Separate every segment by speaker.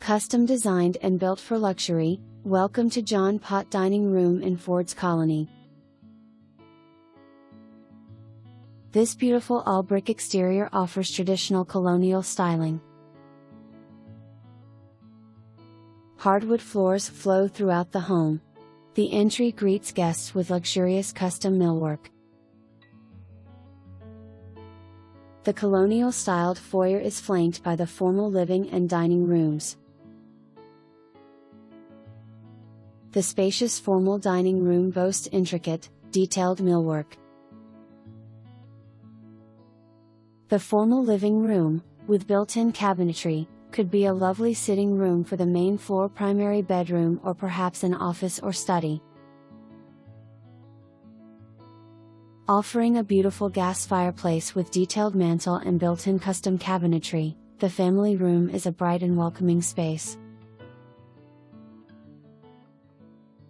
Speaker 1: Custom designed and built for luxury, welcome to John Pott Dining Room in Ford's Colony. This beautiful all-brick exterior offers traditional colonial styling. Hardwood floors flow throughout the home. The entry greets guests with luxurious custom millwork. The colonial-styled foyer is flanked by the formal living and dining rooms. The spacious formal dining room boasts intricate, detailed millwork. The formal living room, with built-in cabinetry, could be a lovely sitting room for the main floor primary bedroom or perhaps an office or study. Offering a beautiful gas fireplace with detailed mantel and built-in custom cabinetry, the family room is a bright and welcoming space.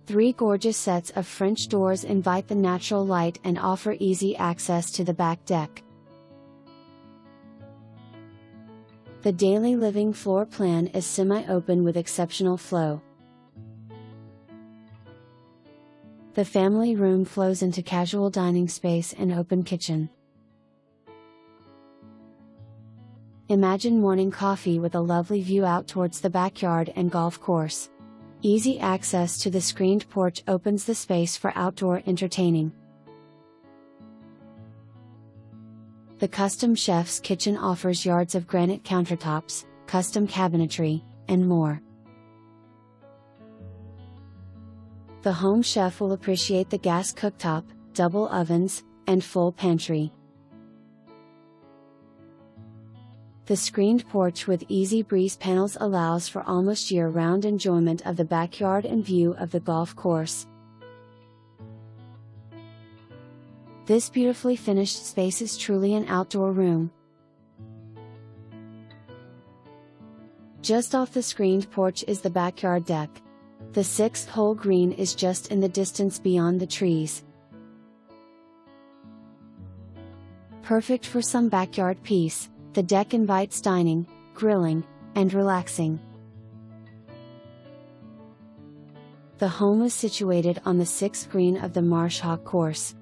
Speaker 1: 3 gorgeous sets of French doors invite the natural light and offer easy access to the back deck. The daily living floor plan is semi-open with exceptional flow. The family room flows into casual dining space and open kitchen. Imagine morning coffee with a lovely view out towards the backyard and golf course. Easy access to the screened porch opens the space for outdoor entertaining. The custom chef's kitchen offers yards of granite countertops, custom cabinetry, and more. The home chef will appreciate the gas cooktop, double ovens, and full pantry. The screened porch with easy breeze panels allows for almost year-round enjoyment of the backyard and view of the golf course. This beautifully finished space is truly an outdoor room. Just off the screened porch is the backyard deck. The 6th hole green is just in the distance beyond the trees. Perfect for some backyard peace, the deck invites dining, grilling, and relaxing. The home is situated on the 6th green of the Marsh Hawk course.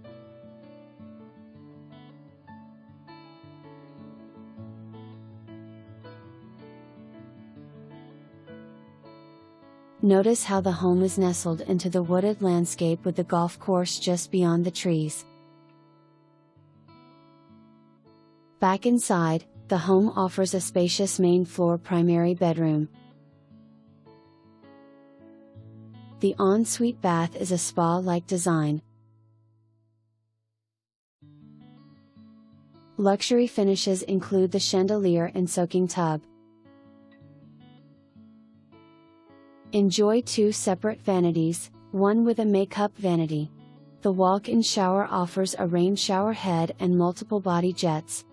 Speaker 1: Notice how the home is nestled into the wooded landscape with the golf course just beyond the trees. Back inside, the home offers a spacious main floor primary bedroom. The ensuite bath is a spa-like design. Luxury finishes include the chandelier and soaking tub. Enjoy 2 separate vanities, one with a makeup vanity. The walk-in shower offers a rain shower head and multiple body jets,